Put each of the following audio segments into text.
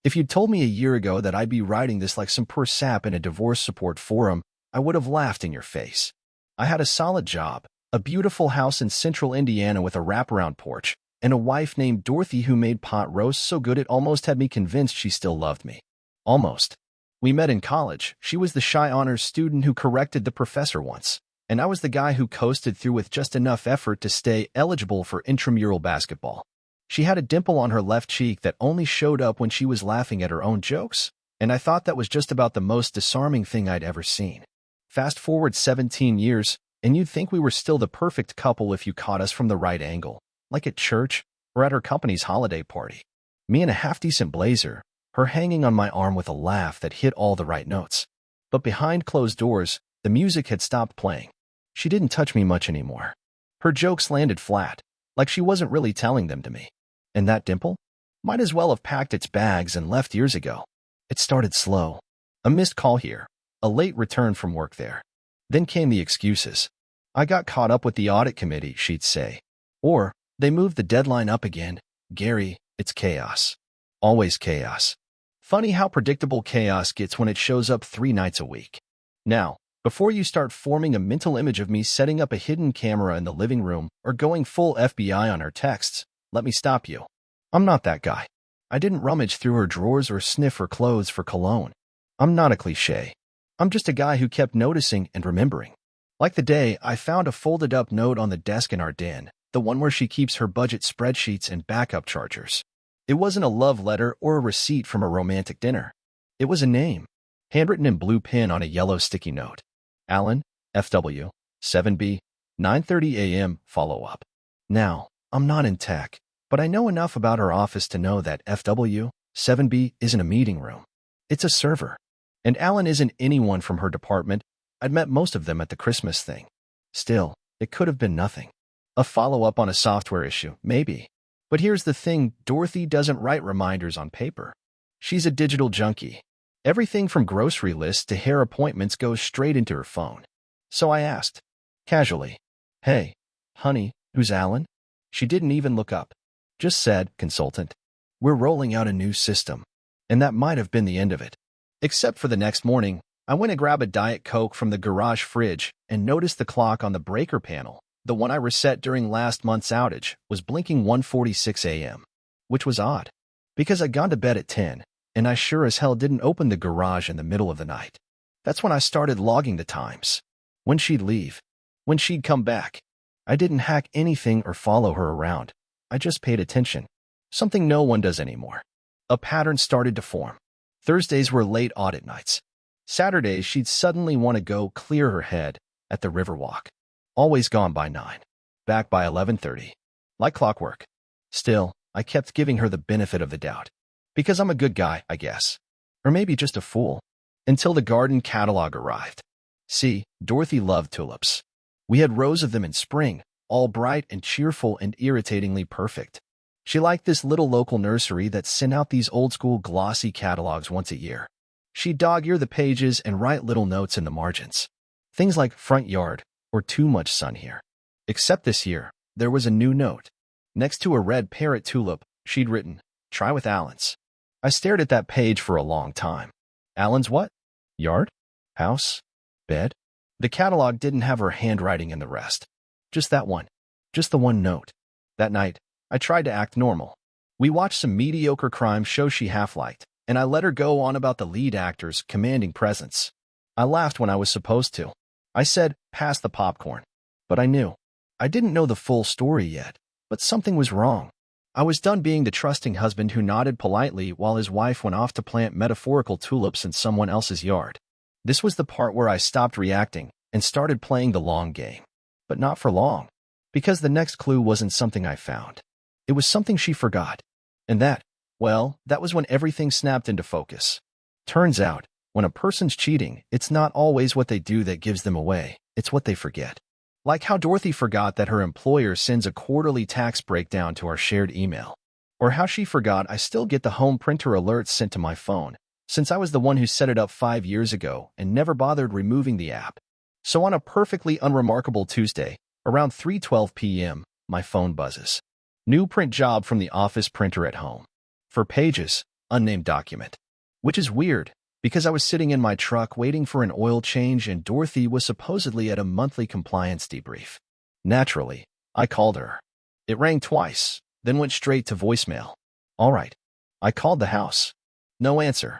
If you'd told me a year ago that I'd be writing this like some poor sap in a divorce support forum, I would have laughed in your face. I had a solid job, a beautiful house in central Indiana with a wraparound porch, and a wife named Dorothy who made pot roast so good it almost had me convinced she still loved me. Almost. We met in college. She was the shy honors student who corrected the professor once, and I was the guy who coasted through with just enough effort to stay eligible for intramural basketball. She had a dimple on her left cheek that only showed up when she was laughing at her own jokes, and I thought that was just about the most disarming thing I'd ever seen. Fast forward 17 years, and you'd think we were still the perfect couple if you caught us from the right angle, like at church or at her company's holiday party. Me in a half-decent blazer, her hanging on my arm with a laugh that hit all the right notes. But behind closed doors, the music had stopped playing. She didn't touch me much anymore. Her jokes landed flat, like she wasn't really telling them to me. And that dimple? Might as well have packed its bags and left years ago. It started slow. A missed call here, a late return from work there. Then came the excuses. I got caught up with the audit committee, she'd say. Or, they moved the deadline up again. Gary, it's chaos. Always chaos. Funny how predictable chaos gets when it shows up 3 nights a week. Now, before you start forming a mental image of me setting up a hidden camera in the living room or going full FBI on her texts, let me stop you. I'm not that guy. I didn't rummage through her drawers or sniff her clothes for cologne. I'm not a cliché. I'm just a guy who kept noticing and remembering. Like the day I found a folded-up note on the desk in our den, the one where she keeps her budget spreadsheets and backup chargers. It wasn't a love letter or a receipt from a romantic dinner. It was a name, handwritten in blue pen on a yellow sticky note. Alan, FW, 7B, 9:30 a.m., follow-up. Now, I'm not in tech, but I know enough about her office to know that FW, 7B isn't a meeting room. It's a server. And Alan isn't anyone from her department. I'd met most of them at the Christmas thing. Still, it could have been nothing. A follow-up on a software issue, maybe. But here's the thing, Dorothy doesn't write reminders on paper. She's a digital junkie. Everything from grocery lists to hair appointments goes straight into her phone. So I asked, casually, "Hey, honey, who's Alan?" She didn't even look up. Just said, "Consultant. We're rolling out a new system." And that might have been the end of it. Except for the next morning, I went to grab a Diet Coke from the garage fridge and noticed the clock on the breaker panel, the one I reset during last month's outage, was blinking 1:46 a.m., which was odd, because I'd gone to bed at 10, and I sure as hell didn't open the garage in the middle of the night. That's when I started logging the times. When she'd leave. When she'd come back. I didn't hack anything or follow her around. I just paid attention. Something no one does anymore. A pattern started to form. Thursdays were late audit nights. Saturdays, she'd suddenly want to go clear her head at the Riverwalk. Always gone by 9. Back by 11:30. Like clockwork. Still, I kept giving her the benefit of the doubt. Because I'm a good guy, I guess. Or maybe just a fool. Until the garden catalog arrived. See, Dorothy loved tulips. We had rows of them in spring, all bright and cheerful and irritatingly perfect. She liked this little local nursery that sent out these old-school glossy catalogs once a year. She'd dog-ear the pages and write little notes in the margins. Things like front yard or too much sun here. Except this year, there was a new note. Next to a red parrot tulip, she'd written, "Try with Alan's." I stared at that page for a long time. Alan's what? Yard? House? Bed? The catalog didn't have her handwriting in the rest. Just that one. Just the one note. That night, I tried to act normal. We watched some mediocre crime show she half-liked, and I let her go on about the lead actor's commanding presence. I laughed when I was supposed to. I said, "Pass the popcorn." But I knew. I didn't know the full story yet, but something was wrong. I was done being the trusting husband who nodded politely while his wife went off to plant metaphorical tulips in someone else's yard. This was the part where I stopped reacting and started playing the long game. But not for long. Because the next clue wasn't something I found. It was something she forgot. And that was when everything snapped into focus. Turns out, when a person's cheating, it's not always what they do that gives them away, it's what they forget. Like how Dorothy forgot that her employer sends a quarterly tax breakdown to our shared email. Or how she forgot I still get the home printer alerts sent to my phone, since I was the one who set it up 5 years ago and never bothered removing the app. So on a perfectly unremarkable Tuesday, around 3:12 p.m., my phone buzzes. New print job from the office printer at home. For pages, unnamed document. Which is weird, because I was sitting in my truck waiting for an oil change and Dorothy was supposedly at a monthly compliance debrief. Naturally, I called her. It rang twice, then went straight to voicemail. All right. I called the house. No answer.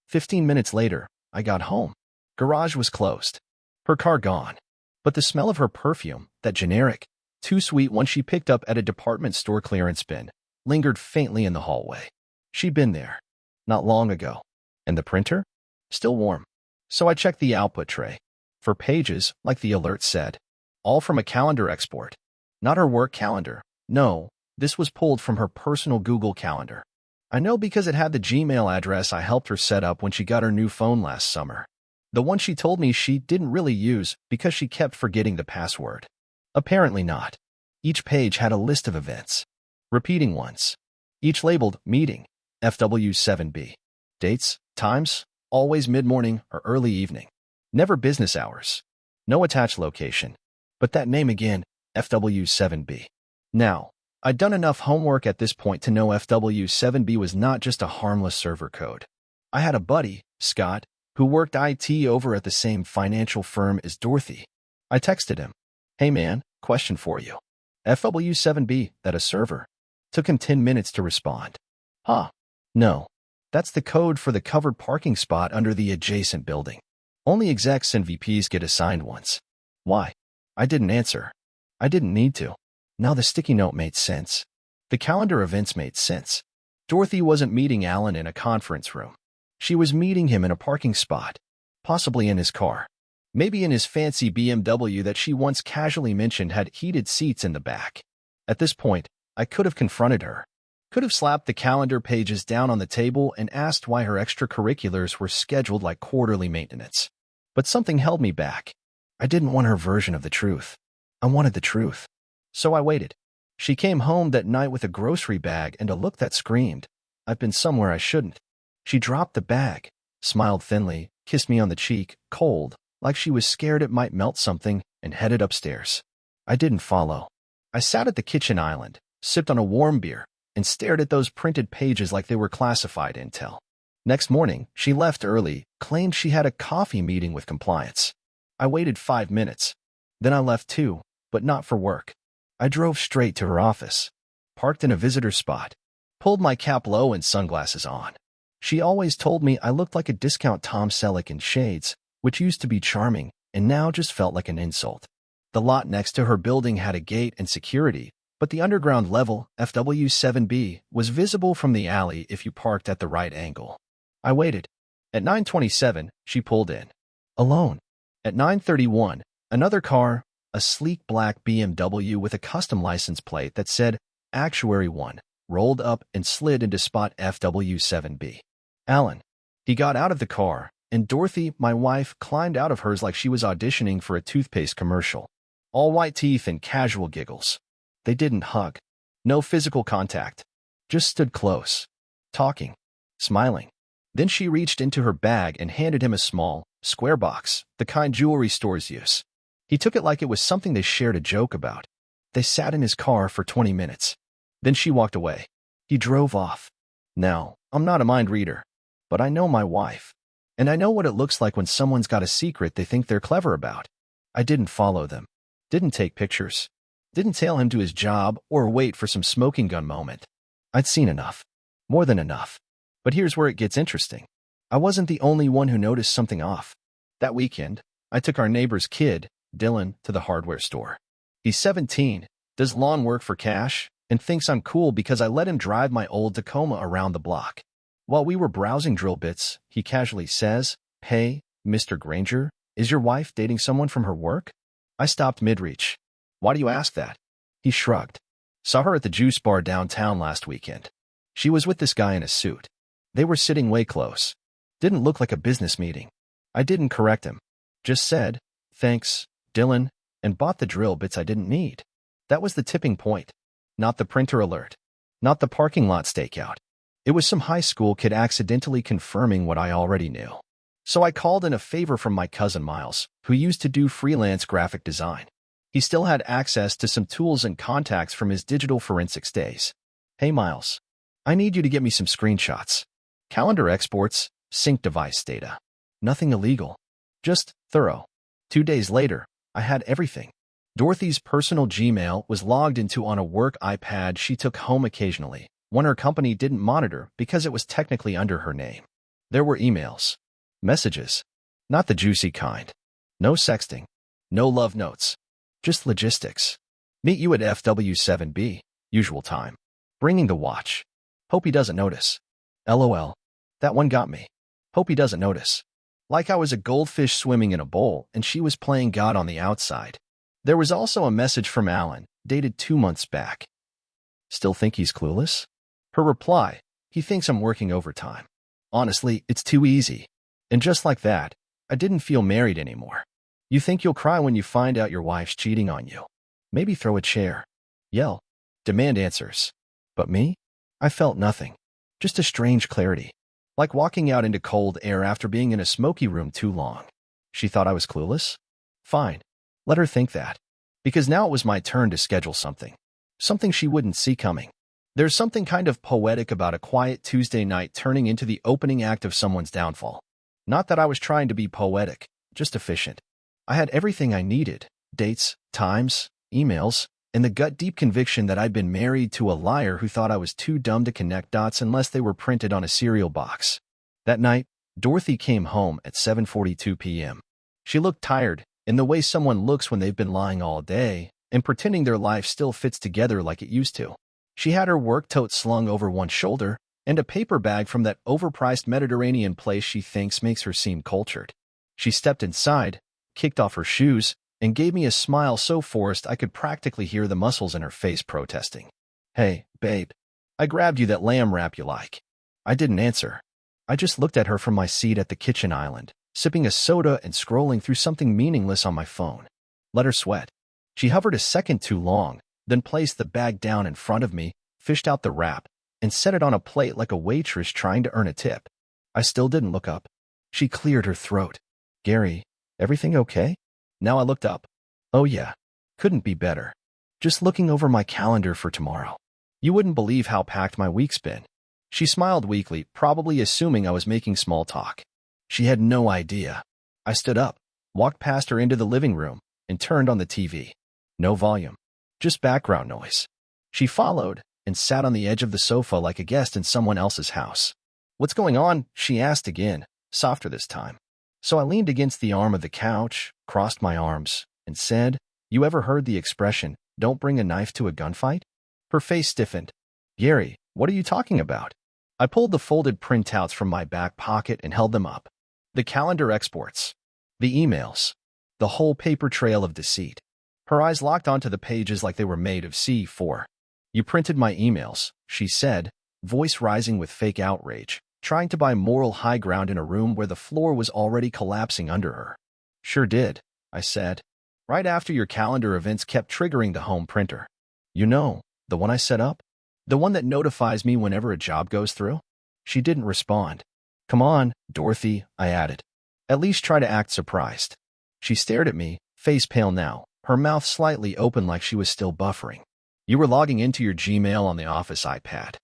15 minutes later, I got home. Garage was closed. Her car gone. But the smell of her perfume, that generic, too sweet one she picked up at a department store clearance bin, lingered faintly in the hallway. She'd been there. Not long ago. And the printer? Still warm. So I checked the output tray. For pages, like the alert said. All from a calendar export. Not her work calendar. No, this was pulled from her personal Google Calendar. I know because it had the Gmail address I helped her set up when she got her new phone last summer. The one she told me she didn't really use because she kept forgetting the password. Apparently not. Each page had a list of events. Repeating ones. Each labeled Meeting, FW7B. Dates, times, always mid-morning or early evening. Never business hours. No attached location. But that name again, FW7B. Now, I'd done enough homework at this point to know FW7B was not just a harmless server code. I had a buddy, Scott, who worked IT over at the same financial firm as Dorothy. I texted him, "Hey man, question for you. FW7B, that a server?" Took him 10 minutes to respond. Huh. No. That's the code for the covered parking spot under the adjacent building. Only execs and VPs get assigned once. Why? I didn't answer. I didn't need to. Now the sticky note made sense. The calendar events made sense. Dorothy wasn't meeting Alan in a conference room. She was meeting him in a parking spot, possibly in his car. Maybe in his fancy BMW that she once casually mentioned had heated seats in the back. At this point, I could have confronted her. Could have slapped the calendar pages down on the table and asked why her extracurriculars were scheduled like quarterly maintenance. But something held me back. I didn't want her version of the truth. I wanted the truth. So I waited. She came home that night with a grocery bag and a look that screamed, "I've been somewhere I shouldn't." She dropped the bag, smiled thinly, kissed me on the cheek, cold, like she was scared it might melt something, and headed upstairs. I didn't follow. I sat at the kitchen island, sipped on a warm beer, and stared at those printed pages like they were classified intel. Next morning, she left early, claimed she had a coffee meeting with compliance. I waited 5 minutes. Then I left too, but not for work. I drove straight to her office, parked in a visitor spot, pulled my cap low and sunglasses on. She always told me I looked like a discount Tom Selleck in shades, which used to be charming and now just felt like an insult. The lot next to her building had a gate and security, but the underground level, FW7B, was visible from the alley if you parked at the right angle. I waited. At 9:27, she pulled in. Alone. At 9:31, another car, a sleek black BMW with a custom license plate that said Actuary 1, rolled up and slid into spot FW7B. Alan. He got out of the car, and Dorothy, my wife, climbed out of hers like she was auditioning for a toothpaste commercial. All white teeth and casual giggles. They didn't hug. No physical contact. Just stood close. Talking. Smiling. Then she reached into her bag and handed him a small, square box, the kind jewelry stores use. He took it like it was something they shared a joke about. They sat in his car for 20 minutes. Then she walked away. He drove off. Now, I'm not a mind reader, but I know my wife. And I know what it looks like when someone's got a secret they think they're clever about. I didn't follow them. Didn't take pictures. Didn't tail him to his job or wait for some smoking gun moment. I'd seen enough. More than enough. But here's where it gets interesting. I wasn't the only one who noticed something off. That weekend, I took our neighbor's kid, Dylan, to the hardware store. He's 17, does lawn work for cash, and thinks I'm cool because I let him drive my old Tacoma around the block. While we were browsing drill bits, he casually says, "Hey, Mr. Granger, is your wife dating someone from her work?" I stopped mid-reach. "Why do you ask that?" He shrugged. "Saw her at the juice bar downtown last weekend. She was with this guy in a suit. They were sitting way close. Didn't look like a business meeting." I didn't correct him. Just said, "Thanks, Dylan," and bought the drill bits I didn't need. That was the tipping point. Not the printer alert. Not the parking lot stakeout. It was some high school kid accidentally confirming what I already knew. So I called in a favor from my cousin Miles, who used to do freelance graphic design. He still had access to some tools and contacts from his digital forensics days. "Hey Miles, I need you to get me some screenshots." Calendar exports, sync device data. Nothing illegal. Just thorough. 2 days later, I had everything. Dorothy's personal Gmail was logged into on a work iPad she took home occasionally, one her company didn't monitor because it was technically under her name. There were emails. Messages. Not the juicy kind. No sexting. No love notes. Just logistics. Meet you at FW7B, usual time. Bringing the watch. Hope he doesn't notice. LOL. That one got me. Hope he doesn't notice. Like I was a goldfish swimming in a bowl and she was playing God on the outside. There was also a message from Alan, dated 2 months back. Still think he's clueless? Her reply, he thinks I'm working overtime. Honestly, it's too easy. And just like that, I didn't feel married anymore. You think you'll cry when you find out your wife's cheating on you. Maybe throw a chair. Yell. Demand answers. But me? I felt nothing. Just a strange clarity. Like walking out into cold air after being in a smoky room too long. She thought I was clueless? Fine. Let her think that. Because now it was my turn to schedule something. Something she wouldn't see coming. There's something kind of poetic about a quiet Tuesday night turning into the opening act of someone's downfall. Not that I was trying to be poetic, just efficient. I had everything I needed. Dates, times, emails, and the gut-deep conviction that I'd been married to a liar who thought I was too dumb to connect dots unless they were printed on a cereal box. That night, Dorothy came home at 7:42 p.m. She looked tired, in the way someone looks when they've been lying all day and pretending their life still fits together like it used to. She had her work tote slung over one shoulder and a paper bag from that overpriced Mediterranean place she thinks makes her seem cultured. She stepped inside, kicked off her shoes, and gave me a smile so forced I could practically hear the muscles in her face protesting. Hey, babe. I grabbed you that lamb wrap you like. I didn't answer. I just looked at her from my seat at the kitchen island, sipping a soda and scrolling through something meaningless on my phone. Let her sweat. She hovered a second too long, then placed the bag down in front of me, fished out the wrap, and set it on a plate like a waitress trying to earn a tip. I still didn't look up. She cleared her throat. Gary, everything okay? Now I looked up. Oh yeah. Couldn't be better. Just looking over my calendar for tomorrow. You wouldn't believe how packed my week's been. She smiled weakly, probably assuming I was making small talk. She had no idea. I stood up, walked past her into the living room, and turned on the TV. No volume. Just background noise. She followed and sat on the edge of the sofa like a guest in someone else's house. What's going on? She asked again, softer this time. So I leaned against the arm of the couch, crossed my arms, and said, You ever heard the expression, don't bring a knife to a gunfight? Her face stiffened. Gary, what are you talking about? I pulled the folded printouts from my back pocket and held them up. The calendar exports. The emails. The whole paper trail of deceit. Her eyes locked onto the pages like they were made of C4. You printed my emails, she said, voice rising with fake outrage, trying to buy moral high ground in a room where the floor was already collapsing under her. Sure did, I said. Right after your calendar events kept triggering the home printer. You know, the one I set up? The one that notifies me whenever a job goes through? She didn't respond. Come on, Dorothy, I added. At least try to act surprised. She stared at me, face pale now, her mouth slightly open like she was still buffering. You were logging into your Gmail on the office iPad.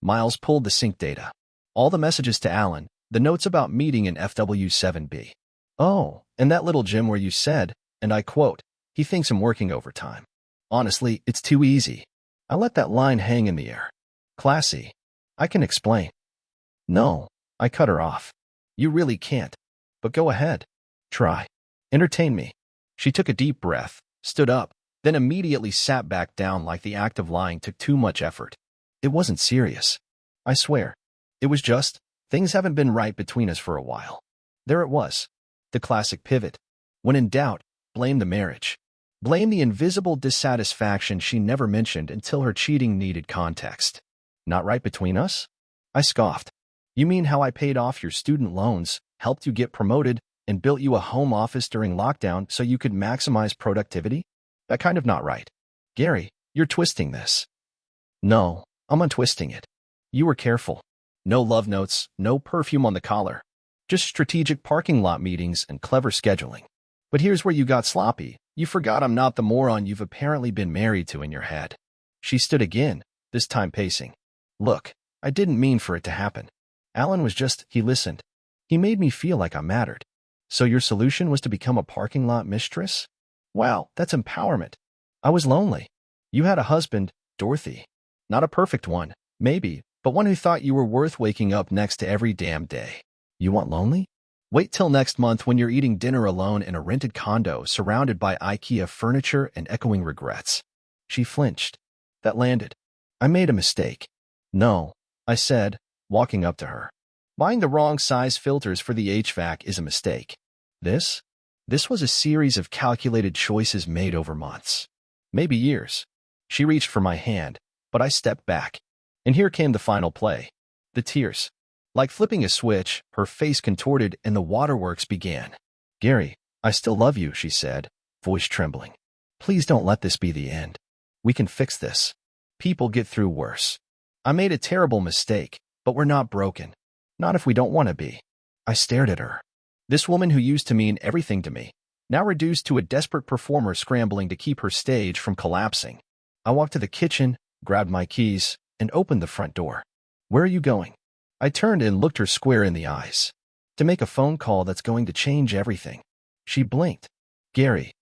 Miles pulled the sync data. All the messages to Alan, the notes about meeting in FW7B. Oh, and that little gem where you said, and I quote, he thinks I'm working overtime. Honestly, it's too easy. I let that line hang in the air. Classy. I can explain. No, I cut her off. You really can't. But go ahead. Try. Entertain me. She took a deep breath, stood up, then immediately sat back down like the act of lying took too much effort. It wasn't serious. I swear. It was just, things haven't been right between us for a while. There it was. The classic pivot. When in doubt, blame the marriage. Blame the invisible dissatisfaction she never mentioned until her cheating needed context. Not right between us? I scoffed. You mean how I paid off your student loans, helped you get promoted, and built you a home office during lockdown so you could maximize productivity? That kind of not right. Gary, you're twisting this. No, I'm untwisting it. You were careful. No love notes, no perfume on the collar. Just strategic parking lot meetings and clever scheduling. But here's where you got sloppy. You forgot I'm not the moron you've apparently been married to in your head. She stood again, this time pacing. Look, I didn't mean for it to happen. Alan was just, he listened. He made me feel like I mattered. So your solution was to become a parking lot mistress? Wow, that's empowerment. I was lonely. You had a husband, Dorothy. Not a perfect one, maybe, but one who thought you were worth waking up next to every damn day. You want lonely? Wait till next month when you're eating dinner alone in a rented condo surrounded by IKEA furniture and echoing regrets. She flinched. That landed. I made a mistake. No, I said, walking up to her. Buying the wrong size filters for the HVAC is a mistake. This was a series of calculated choices made over months. Maybe years. She reached for my hand, but I stepped back. And here came the final play. The tears. Like flipping a switch, her face contorted and the waterworks began. Gary, I still love you, she said, voice trembling. Please don't let this be the end. We can fix this. People get through worse. I made a terrible mistake, but we're not broken. Not if we don't want to be. I stared at her. This woman who used to mean everything to me, now reduced to a desperate performer scrambling to keep her stage from collapsing. I walked to the kitchen, grabbed my keys, and opened the front door. Where are you going? I turned and looked her square in the eyes. To make a phone call that's going to change everything. She blinked. Gary,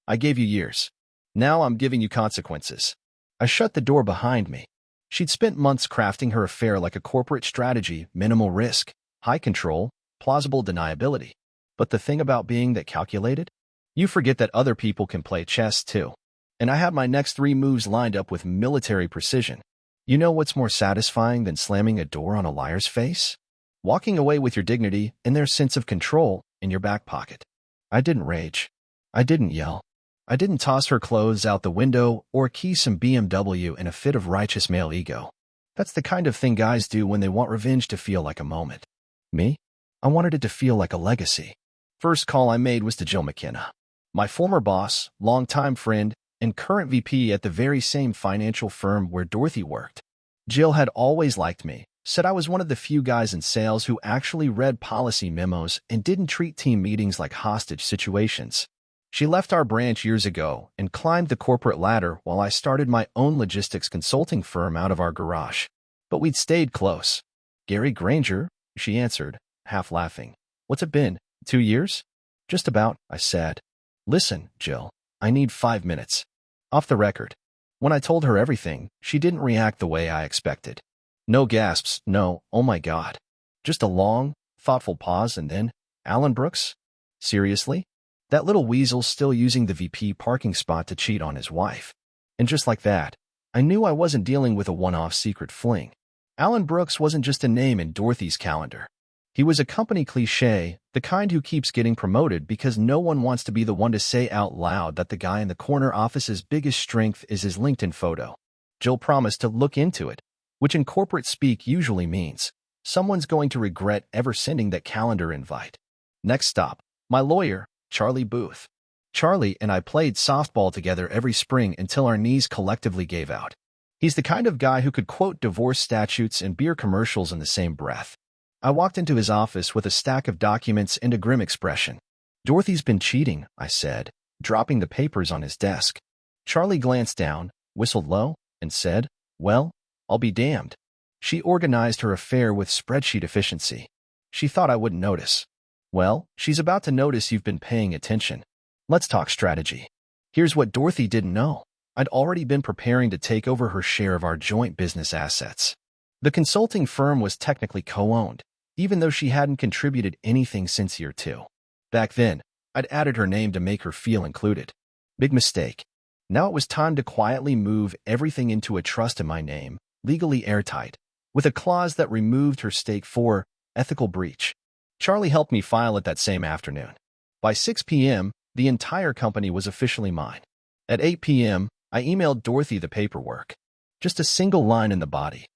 I gave you years. Now I'm giving you consequences. I shut the door behind me. She'd spent months crafting her affair like a corporate strategy, minimal risk, high control, plausible deniability. But the thing about being that calculated? You forget that other people can play chess too. And I had my next 3 moves lined up with military precision. You know what's more satisfying than slamming a door on a liar's face? Walking away with your dignity and their sense of control in your back pocket. I didn't rage. I didn't yell. I didn't toss her clothes out the window or key some BMW in a fit of righteous male ego. That's the kind of thing guys do when they want revenge to feel like a moment. Me? I wanted it to feel like a legacy. First call I made was to Jill McKenna, my former boss, longtime friend, and current VP at the very same financial firm where Dorothy worked. Jill had always liked me, said I was one of the few guys in sales who actually read policy memos and didn't treat team meetings like hostage situations. She left our branch years ago and climbed the corporate ladder while I started my own logistics consulting firm out of our garage. But we'd stayed close. Gary Granger, she answered, half laughing. What's it been, 2 years? Just about, I said. Listen, Jill, I need 5 minutes. Off the record. When I told her everything, she didn't react the way I expected. No gasps, no, oh my God. Just a long, thoughtful pause and then, Alan Brooks? Seriously? That little weasel's still using the VP parking spot to cheat on his wife. And just like that, I knew I wasn't dealing with a one-off secret fling. Alan Brooks wasn't just a name in Dorothy's calendar. He was a company cliché, the kind who keeps getting promoted because no one wants to be the one to say out loud that the guy in the corner office's biggest strength is his LinkedIn photo. Jill promised to look into it, which in corporate speak usually means someone's going to regret ever sending that calendar invite. Next stop, my lawyer, Charlie Booth. Charlie and I played softball together every spring until our knees collectively gave out. He's the kind of guy who could quote divorce statutes and beer commercials in the same breath. I walked into his office with a stack of documents and a grim expression. Dorothy's been cheating, I said, dropping the papers on his desk. Charlie glanced down, whistled low, and said, well, I'll be damned. She organized her affair with spreadsheet efficiency. She thought I wouldn't notice. Well, she's about to notice you've been paying attention. Let's talk strategy. Here's what Dorothy didn't know. I'd already been preparing to take over her share of our joint business assets. The consulting firm was technically co-owned, even though she hadn't contributed anything since year 2. Back then, I'd added her name to make her feel included. Big mistake. Now it was time to quietly move everything into a trust in my name, legally airtight, with a clause that removed her stake for ethical breach. Charlie helped me file it that same afternoon. By 6 p.m., the entire company was officially mine. At 8 p.m., I emailed Dorothy the paperwork. Just a single line in the body.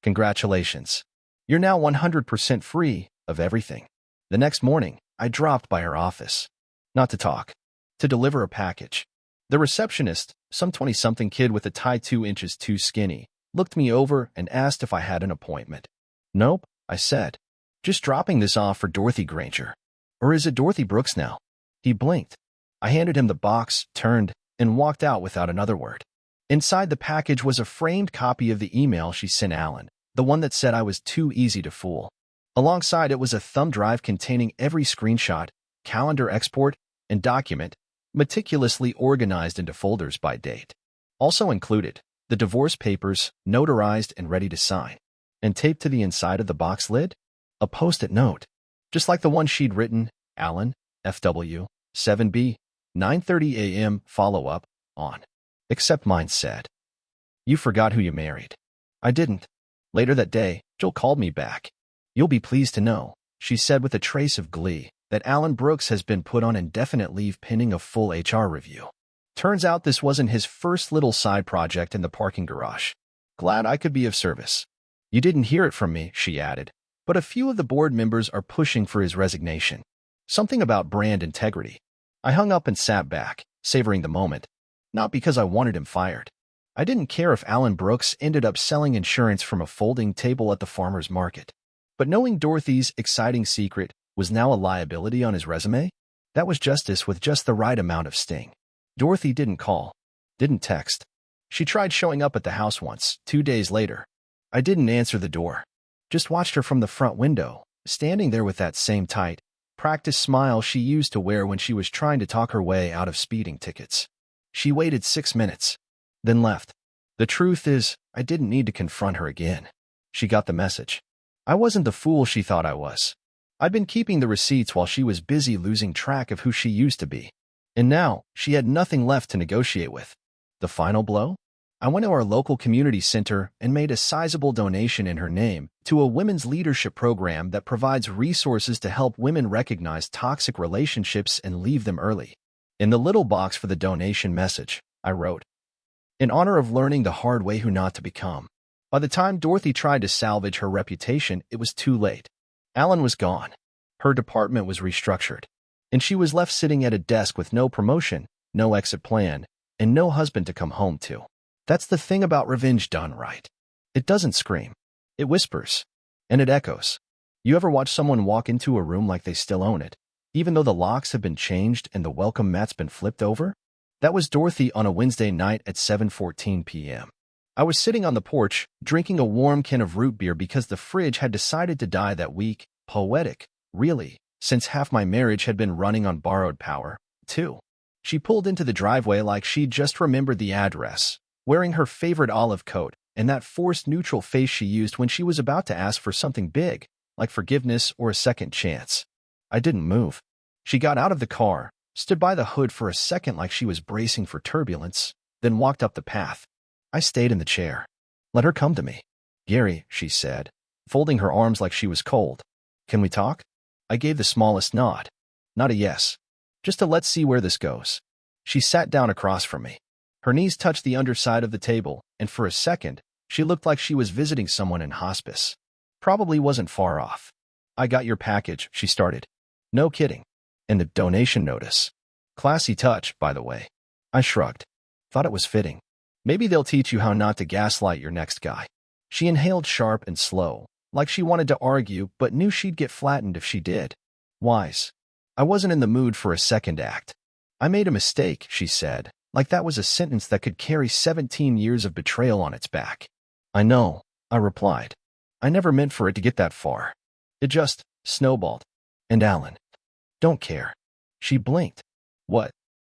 Congratulations. You're now 100% free of everything. The next morning, I dropped by her office. Not to talk. To deliver a package. The receptionist, some 20-something kid with a tie 2 inches too skinny, looked me over and asked if I had an appointment. Nope, I said. Just dropping this off for Dorothy Granger. Or is it Dorothy Brooks now? He blinked. I handed him the box, turned, and walked out without another word. Inside the package was a framed copy of the email she sent Alan, the the one that said I was too easy to fool. Alongside it was a thumb drive containing every screenshot, calendar export, and document, meticulously organized into folders by date. Also included, the divorce papers, notarized and ready to sign. And taped to the inside of the box lid, a post-it note, just like the one she'd written, Alan, FW, 7B, 9:30 a.m. follow-up, on. Except mine said, "You forgot who you married." I didn't. Later that day, Jill called me back. "You'll be pleased to know," she said with a trace of glee, "that Alan Brooks has been put on indefinite leave pending a full HR review. Turns out this wasn't his first little side project in the parking garage. Glad I could be of service." "You didn't hear it from me," she added, "but a few of the board members are pushing for his resignation. Something about brand integrity." I hung up and sat back, savoring the moment. Not because I wanted him fired. I didn't care if Alan Brooks ended up selling insurance from a folding table at the farmer's market. But knowing Dorothy's exciting secret was now a liability on his resume, that was justice with just the right amount of sting. Dorothy didn't call, didn't text. She tried showing up at the house once, 2 days later. I didn't answer the door. Just watched her from the front window, standing there with that same tight, practiced smile she used to wear when she was trying to talk her way out of speeding tickets. She waited 6 minutes, then left. The truth is, I didn't need to confront her again. She got the message. I wasn't the fool she thought I was. I'd been keeping the receipts while she was busy losing track of who she used to be. And now, she had nothing left to negotiate with. The final blow? I went to our local community center and made a sizable donation in her name to a women's leadership program that provides resources to help women recognize toxic relationships and leave them early. In the little box for the donation message, I wrote, "In honor of learning the hard way who not to become." By the time Dorothy tried to salvage her reputation, it was too late. Alan was gone. Her department was restructured. And she was left sitting at a desk with no promotion, no exit plan, and no husband to come home to. That's the thing about revenge done right. It doesn't scream. It whispers. And it echoes. You ever watch someone walk into a room like they still own it, even though the locks have been changed and the welcome mat's been flipped over? That was Dorothy on a Wednesday night at 7:14 p.m. I was sitting on the porch, drinking a warm can of root beer because the fridge had decided to die that week. Poetic, really, since half my marriage had been running on borrowed power, too. She pulled into the driveway like she'd just remembered the address, wearing her favorite olive coat and that forced neutral face she used when she was about to ask for something big, like forgiveness or a second chance. I didn't move. She got out of the car, stood by the hood for a second like she was bracing for turbulence, then walked up the path. I stayed in the chair. Let her come to me. "Gary," she said, folding her arms like she was cold. "Can we talk?" I gave the smallest nod. Not a yes. Just a let's see where this goes. She sat down across from me. Her knees touched the underside of the table, and for a second, she looked like she was visiting someone in hospice. Probably wasn't far off. "I got your package," she started. "No kidding. And the donation notice. Classy touch, by the way." I shrugged. Thought it was fitting. Maybe they'll teach you how not to gaslight your next guy. She inhaled sharp and slow, like she wanted to argue but knew she'd get flattened if she did. Wise. I wasn't in the mood for a second act. "I made a mistake," she said, like that was a sentence that could carry 17 years of betrayal on its back. "I know," I replied. "I never meant for it to get that far. It just snowballed. And Alan. Don't care." She blinked. "What?"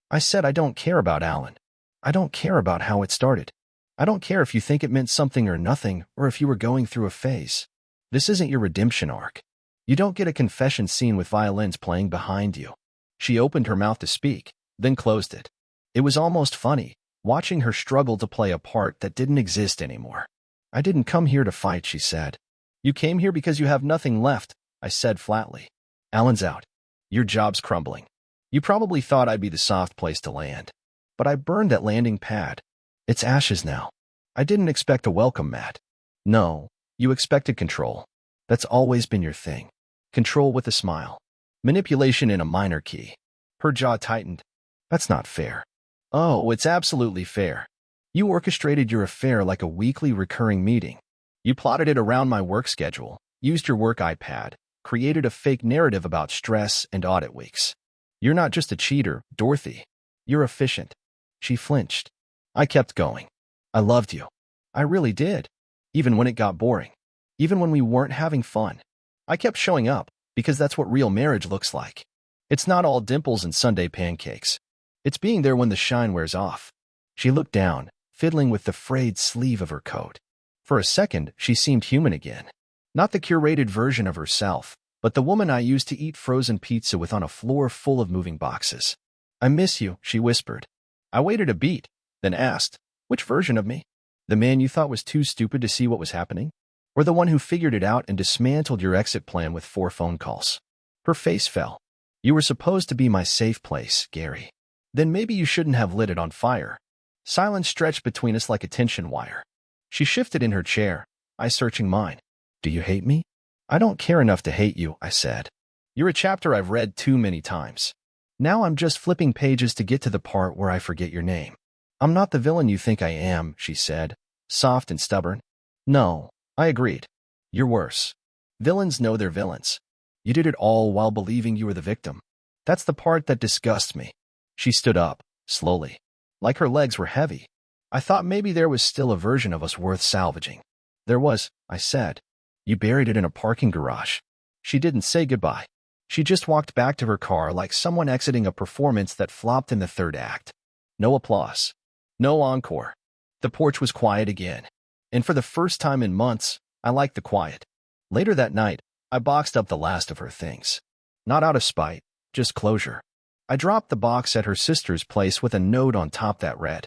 I said, "I don't care about Alan. I don't care about how it started. I don't care if you think it meant something or nothing, or if you were going through a phase. This isn't your redemption arc. You don't get a confession scene with violins playing behind you." She opened her mouth to speak, then closed it. It was almost funny, watching her struggle to play a part that didn't exist anymore. "I didn't come here to fight," she said. "You came here because you have nothing left," I said flatly. "Alan's out. Your job's crumbling. You probably thought I'd be the soft place to land. But I burned that landing pad. It's ashes now. I didn't expect a welcome mat." "No, you expected control. That's always been your thing. Control with a smile. Manipulation in a minor key." Her jaw tightened. "That's not fair." "Oh, it's absolutely fair. You orchestrated your affair like a weekly recurring meeting. You plotted it around my work schedule, used your work iPad, created a fake narrative about stress and audit weeks. You're not just a cheater, Dorothy. You're efficient." She flinched. I kept going. "I loved you. I really did. Even when it got boring. even when we weren't having fun. I kept showing up, because that's what real marriage looks like. It's not all dimples and Sunday pancakes. It's being there when the shine wears off. She looked down, fiddling with the frayed sleeve of her coat. For a second, she seemed human again. Not the curated version of herself, but the woman I used to eat frozen pizza with on a floor full of moving boxes. "I miss you," she whispered. I waited a beat, then asked, "Which version of me? The man you thought was too stupid to see what was happening? Or the one who figured it out and dismantled your exit plan with 4 phone calls?" Her face fell. "You were supposed to be my safe place, Gary. Then maybe you shouldn't have lit it on fire." Silence stretched between us like a tension wire. She shifted in her chair, I searching mine. "Do you hate me?" "I don't care enough to hate you," I said. "You're a chapter I've read too many times. Now I'm just flipping pages to get to the part where I forget your name." "I'm not the villain you think I am," she said, soft and stubborn. "No," I agreed. "You're worse. Villains know they're villains. You did it all while believing you were the victim. That's the part that disgusts me." She stood up, slowly, like her legs were heavy. "I thought maybe there was still a version of us worth salvaging." "There was," I said. "You buried it in a parking garage." She didn't say goodbye. She just walked back to her car like someone exiting a performance that flopped in the 3rd act. No applause. No encore. The porch was quiet again. And for the first time in months, I liked the quiet. Later that night, I boxed up the last of her things. Not out of spite, just closure. I dropped the box at her sister's place with a note on top that read,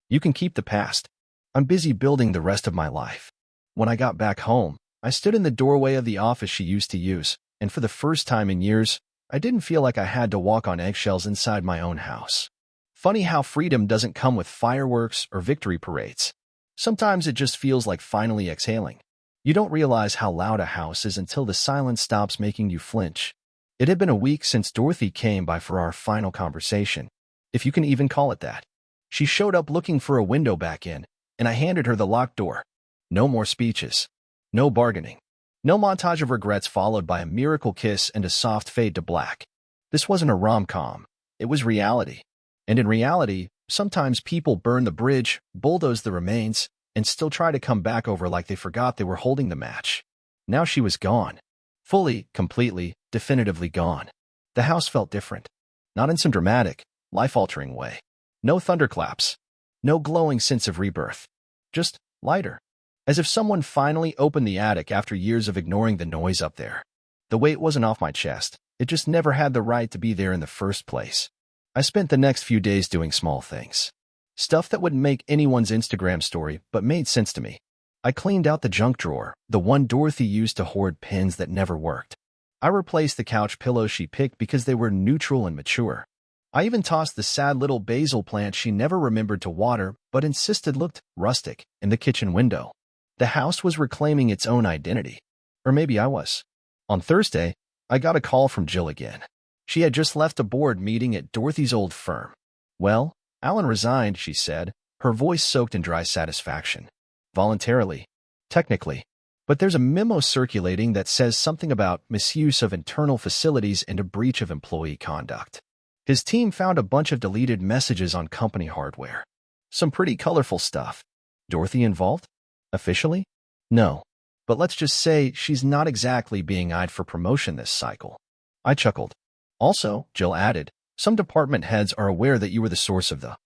"You can keep the past. I'm busy building the rest of my life." When I got back home, I stood in the doorway of the office she used to use, and for the first time in years, I didn't feel like I had to walk on eggshells inside my own house. Funny how freedom doesn't come with fireworks or victory parades. Sometimes it just feels like finally exhaling. You don't realize how loud a house is until the silence stops making you flinch. It had been a week since Dorothy came by for our final conversation, if you can even call it that. She showed up looking for a window back in, and I handed her the locked door. No more speeches. No bargaining. No montage of regrets followed by a miracle kiss and a soft fade to black. This wasn't a rom-com. It was reality. And in reality, sometimes people burn the bridge, bulldoze the remains, and still try to come back over like they forgot they were holding the match. Now she was gone. Fully, completely, definitively gone. The house felt different. Not in some dramatic, life-altering way. No thunderclaps. No glowing sense of rebirth. Just lighter. As if someone finally opened the attic after years of ignoring the noise up there. The weight wasn't off my chest. It just never had the right to be there in the first place. I spent the next few days doing small things. Stuff that wouldn't make anyone's Instagram story, but made sense to me. I cleaned out the junk drawer, the one Dorothy used to hoard pins that never worked. I replaced the couch pillows she picked because they were neutral and mature. I even tossed the sad little basil plant she never remembered to water, but insisted looked rustic, in the kitchen window. The house was reclaiming its own identity. Or maybe I was. On Thursday, I got a call from Jill again. She had just left a board meeting at Dorothy's old firm. "Well, Alan resigned," she said, her voice soaked in dry satisfaction. "Voluntarily. Technically. But there's a memo circulating that says something about misuse of internal facilities and a breach of employee conduct. His team found a bunch of deleted messages on company hardware. Some pretty colorful stuff. Dorothy involved? Officially? No. But let's just say she's not exactly being eyed for promotion this cycle." I chuckled. "Also," Jill added, "some department heads are aware that you were the source of the,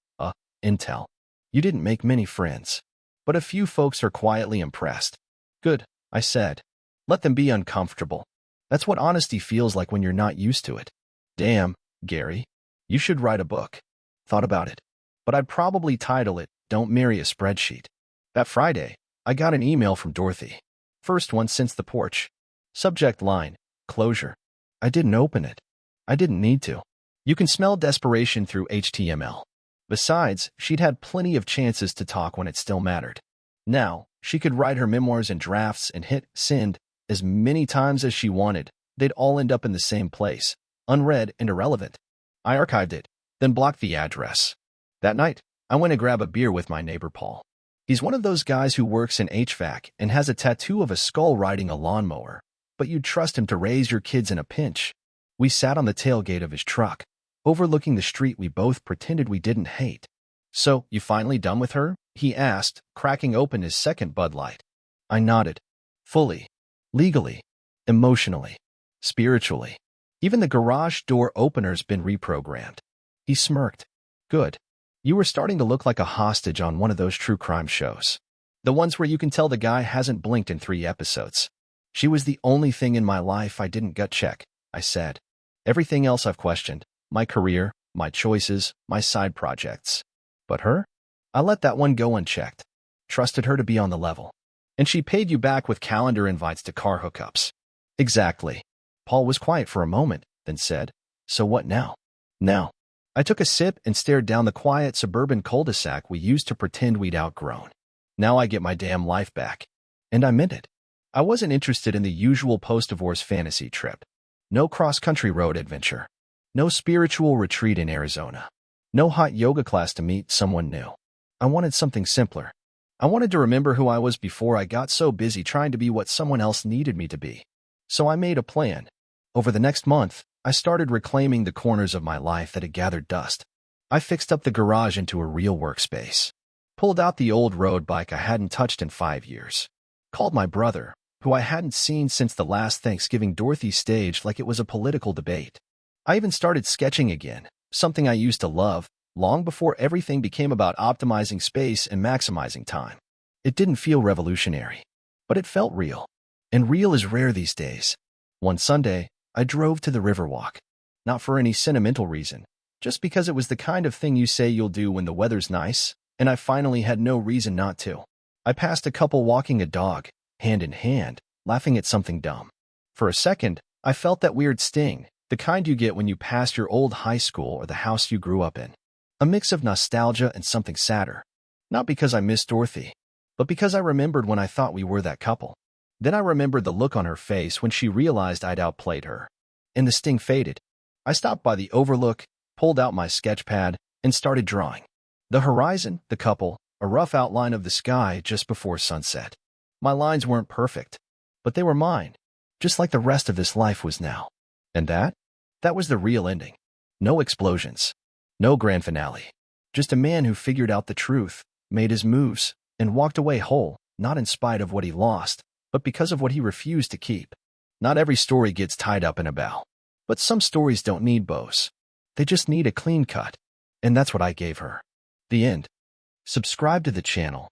intel. You didn't make many friends. But a few folks are quietly impressed." "Good," I said. "Let them be uncomfortable. That's what honesty feels like when you're not used to it." "Damn, Gary. You should write a book." "Thought about it. But I'd probably title it, 'Don't Marry a Spreadsheet.'" That Friday, I got an email from Dorothy. First one since the porch. Subject line, "Closure." I didn't open it. I didn't need to. You can smell desperation through HTML. Besides, she'd had plenty of chances to talk when it still mattered. Now, she could write her memoirs in drafts and hit send as many times as she wanted. They'd all end up in the same place, unread and irrelevant. I archived it, then blocked the address. That night, I went to grab a beer with my neighbor Paul. He's one of those guys who works in HVAC and has a tattoo of a skull riding a lawnmower, but you'd trust him to raise your kids in a pinch. We sat on the tailgate of his truck, overlooking the street we both pretended we didn't hate. "So, you finally done with her?" he asked, cracking open his second Bud Light. I nodded. Fully. Legally. Emotionally. Spiritually. Even the garage door opener's been reprogrammed. He smirked. Good. You were starting to look like a hostage on one of those true crime shows. The ones where you can tell the guy hasn't blinked in 3 episodes. She was the only thing in my life I didn't gut check, I said. Everything else I've questioned. My career, my choices, my side projects. But her? I let that one go unchecked. Trusted her to be on the level. And she paid you back with calendar invites to car hookups. Exactly. Paul was quiet for a moment, then said, So what now? Now. I took a sip and stared down the quiet suburban cul-de-sac we used to pretend we'd outgrown. Now I get my damn life back. And I meant it. I wasn't interested in the usual post-divorce fantasy trip. No cross-country road adventure. No spiritual retreat in Arizona. No hot yoga class to meet someone new. I wanted something simpler. I wanted to remember who I was before I got so busy trying to be what someone else needed me to be. So I made a plan. Over the next month, I started reclaiming the corners of my life that had gathered dust. I fixed up the garage into a real workspace. Pulled out the old road bike I hadn't touched in 5 years. Called my brother, who I hadn't seen since the last Thanksgiving Dorothy staged like it was a political debate. I even started sketching again, something I used to love, long before everything became about optimizing space and maximizing time. It didn't feel revolutionary, but it felt real. And real is rare these days. One Sunday, I drove to the Riverwalk. Not for any sentimental reason, just because it was the kind of thing you say you'll do when the weather's nice, and I finally had no reason not to. I passed a couple walking a dog, hand in hand, laughing at something dumb. For a second, I felt that weird sting, the kind you get when you pass your old high school or the house you grew up in. A mix of nostalgia and something sadder. Not because I missed Dorothy, but because I remembered when I thought we were that couple. Then I remembered the look on her face when she realized I'd outplayed her. And the sting faded. I stopped by the overlook, pulled out my sketch pad, and started drawing. The horizon, the couple, a rough outline of the sky just before sunset. My lines weren't perfect, but they were mine, just like the rest of this life was now. And that was the real ending. No explosions. No grand finale. Just a man who figured out the truth, made his moves, and walked away whole, not in spite of what he lost, but because of what he refused to keep. Not every story gets tied up in a bow. But some stories don't need bows. They just need a clean cut. And that's what I gave her. The end. Subscribe to the channel